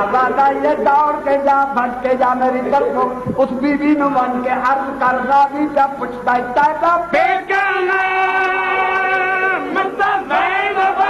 आवाज़ ये दौड़ के जा भट के जा मेरी तरफ उस बीवी नु बन के अर्ज करदा भी जा पुछदा तादा बेगाना मता ज़ैनब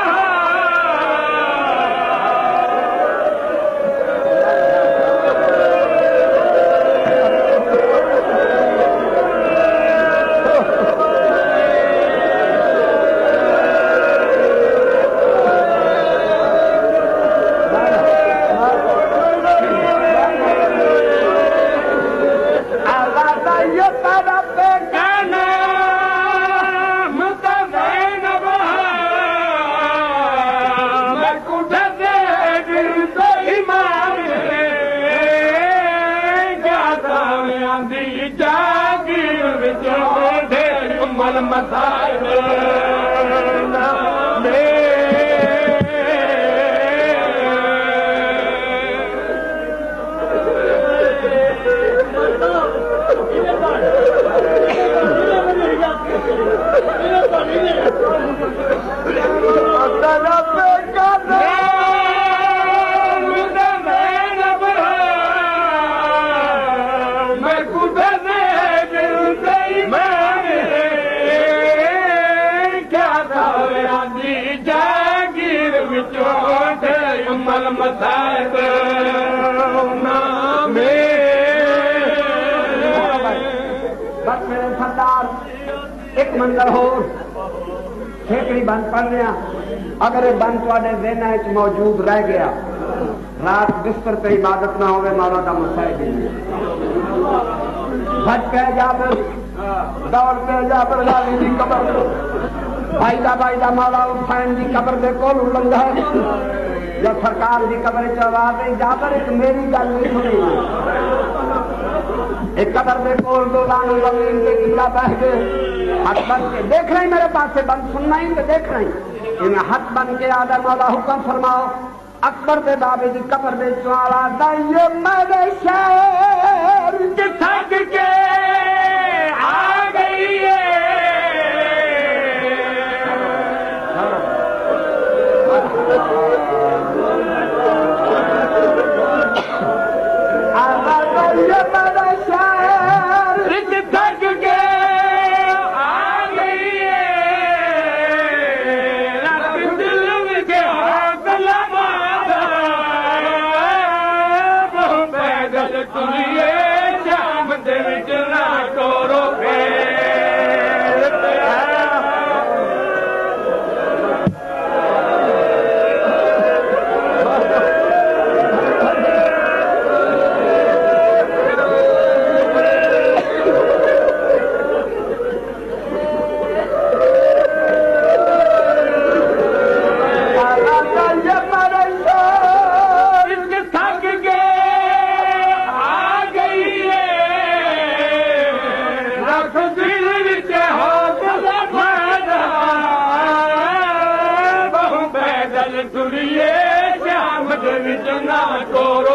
एक मंजर हो ठेकड़ी बंद पड़ गया अगर ये बंद थोड़े दिन मौजूद रह गया रात बिस्तर पे इबादत ना होवे मौला का मसाइल भट पे जाबर दौड़ पे जाबर गाली की कबर भाईदा मौला हुसैन की कबर दे कोल लंघा जब सरकार की कबर चवाद जाबर एक मेरी गल नहीं सुनी एक कबर दे कोल दो लानू जमीन के गिला बह गए हाथ बन के देख रहे मेरे पास से बंद सुनना ही तो देख रहे मैं हाथ बन के आदा मौला हुक्म फरमाओ अकबर दे बाबे की कबर दे चवाला दाइयो मेरे शहर के थक के आ गई है Go